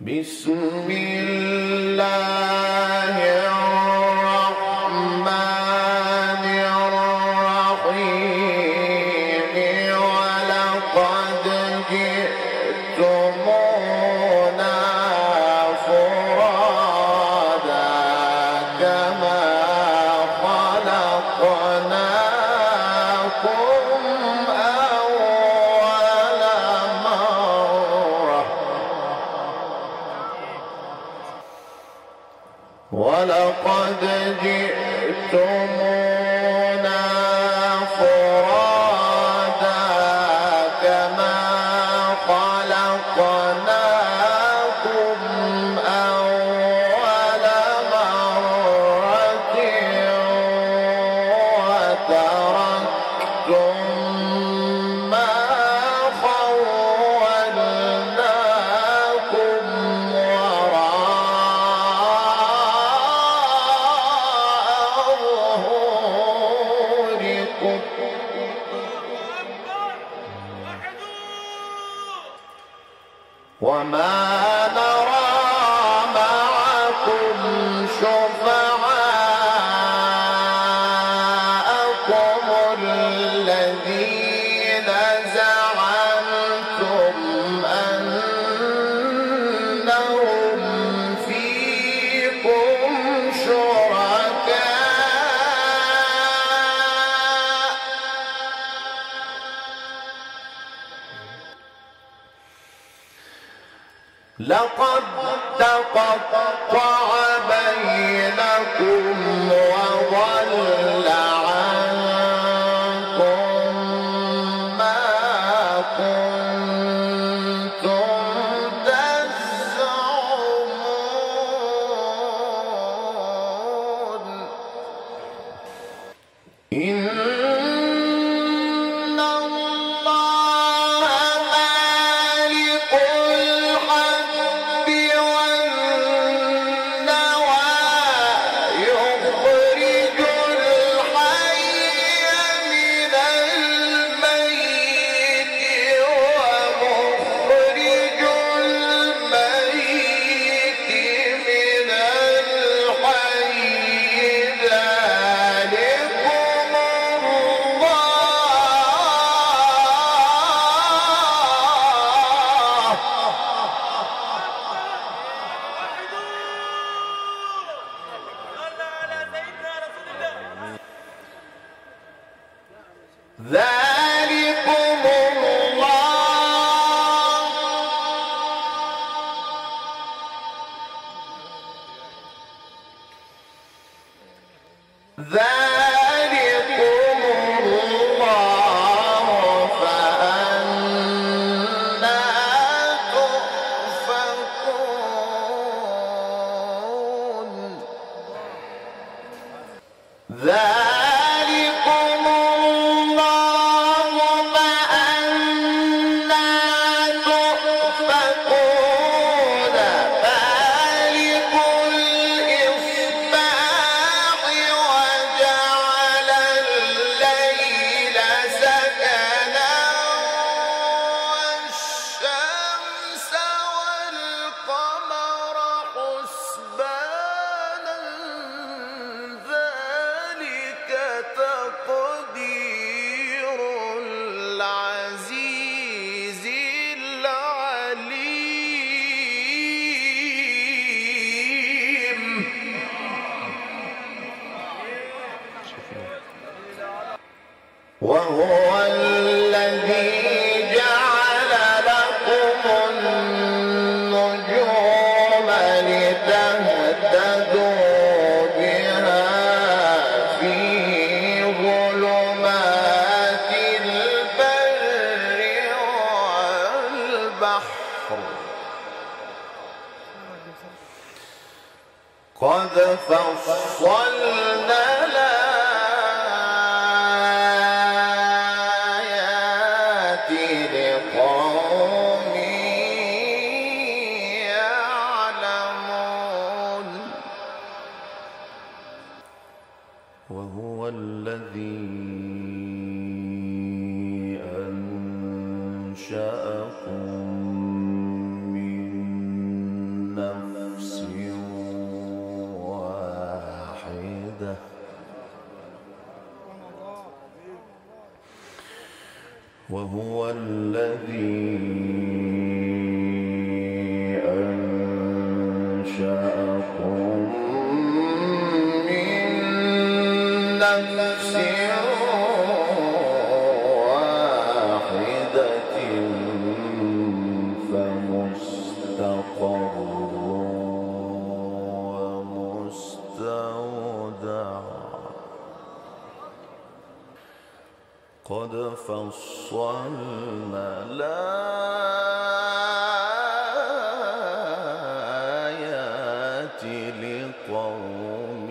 بسم الله الرحمن الرحيم ولقد جئتمونا فرادا كما خلقناكم أول مرة ولقد جئتمونا فرادا كما خلقناكم أول مرة وتركتم ما خولناكم وما نرى معكم شفعاءكم الذين زعمتم أنهم فيكم شركاء لقد تقطع بينكم وضل عنكم ما كنتم تزعمون إن الله مالك الحب والنوى يخرج الحي من الميت ومخرج الميت من الحي ذلكم ذلكم الله فأنى تؤفكون ذلكم الله فأنى تؤفكون فالق الإصباح وجعل الليل سكنا والشمس والقمر حسبانا ذلك تقدير العزيز العليم وهو الذي جعل لكم النجوم لتهتدوا بها في ظلمات البر والبحر قد فصلنا الآيات لقوم يعلمون وهو الذي أنشأكم من وهو الذي أنشأكم من نفس واحدة فمستقر ومستودع قد فصلنا الآيات لقوم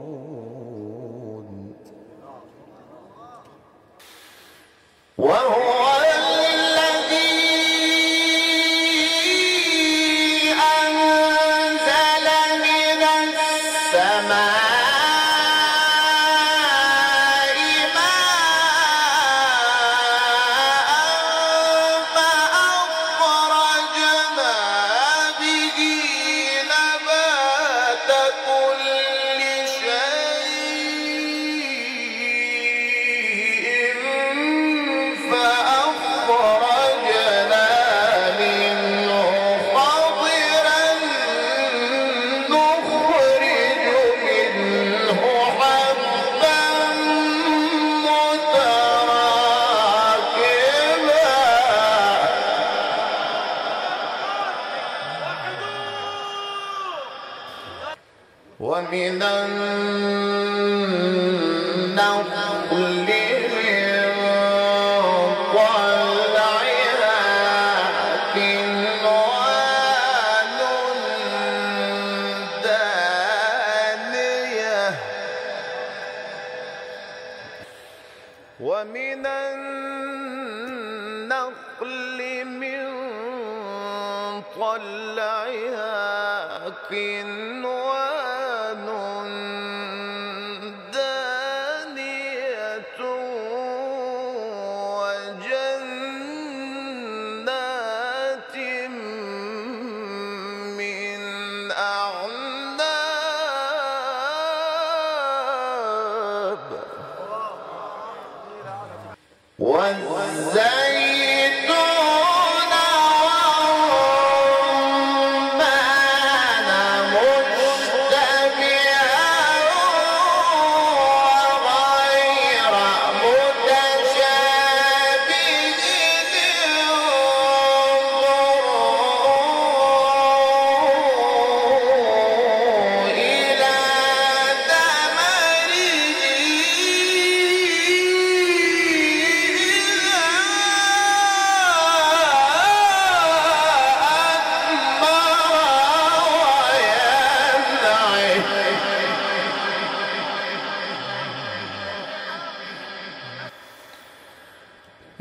يفقهون وهو الذي أنزل من السماء ومن النخل من طلعها قنوان دانية ومن النخل من طلعها قنوان دانية وجنات من أعناب والزيتون والرمان مشتبها وغير متشابه انظروا إلى ثمره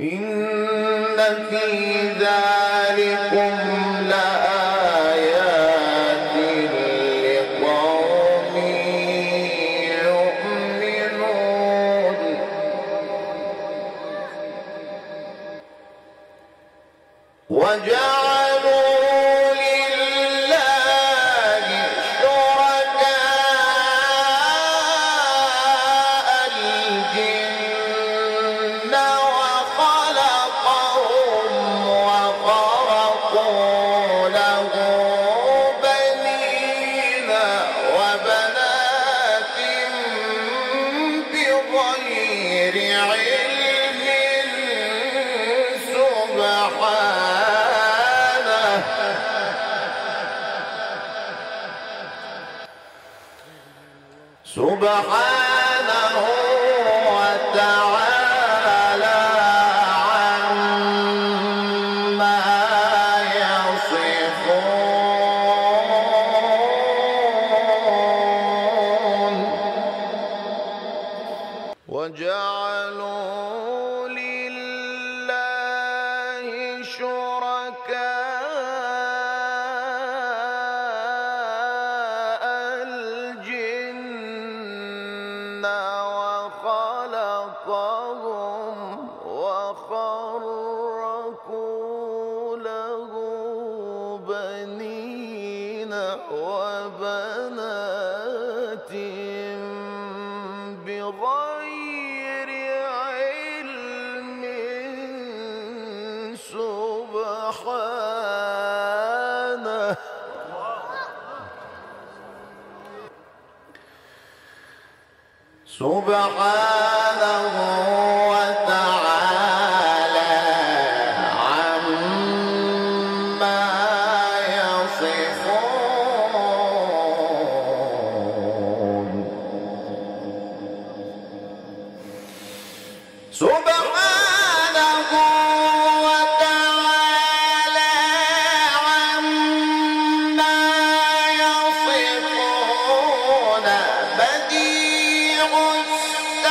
إن في ذلكم لآيات لقوم يؤمنون وجعلوا لله شركاء الجن وخلقهم وخرقوا له بنين وبنات بغير علم سبحانه وتعالى عما يصفون وجعلوا لله شركاء الجن وخلقهم وخرقوا له بنين وبنات سبحانه سبحانه وتعالى عما يصفون سبحانه وتعالى عما يصفون بديع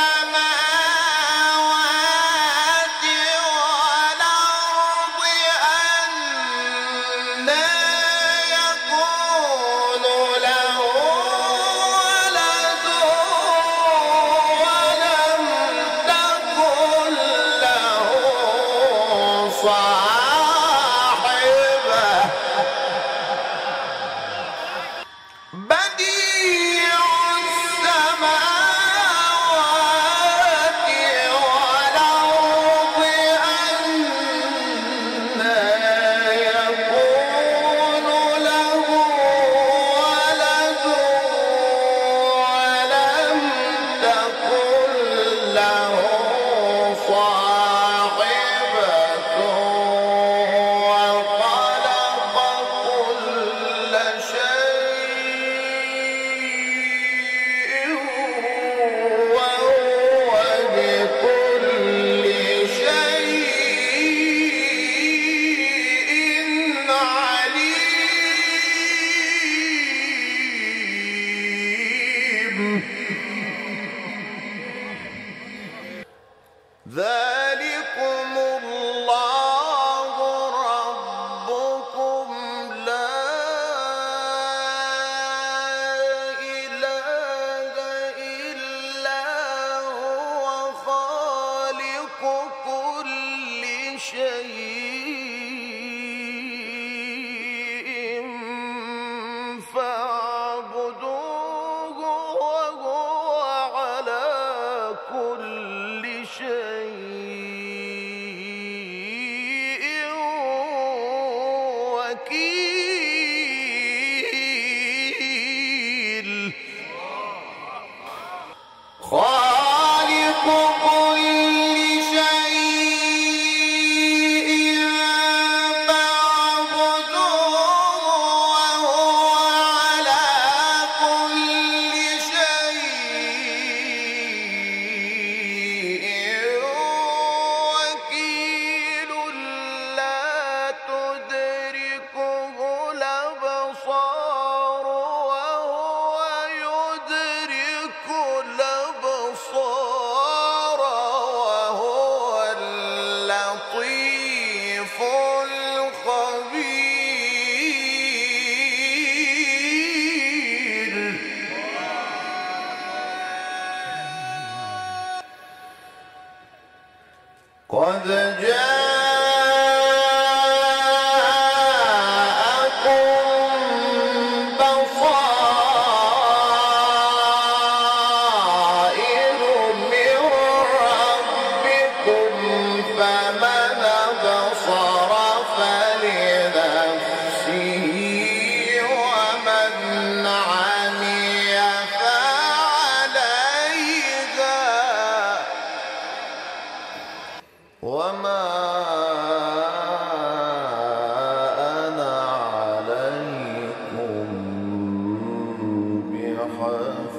السماوات والأرض أنى يكون له ولد ولم تكن له صاحبة بديع السماوات والأرض أنى يكون له ولد ولم تكن له صاحبة وخلق كل شيء وهو بكل شيء عليم ذلكم الله ربكم لا إله إلا هو خالق كل شيء فاعبدوه وهو على كل شيء وكيل خالق كل شيء فاعبدوه وهو على كل شيء وكيل لا تدركه الأبصار وهو يدرك الأبصار وهو اللطيف الخبير قد جاءكم بصائر من ربكم فمن أبصر فلنفسه ومن عمي فعليها وما أنا عليكم بحفيظ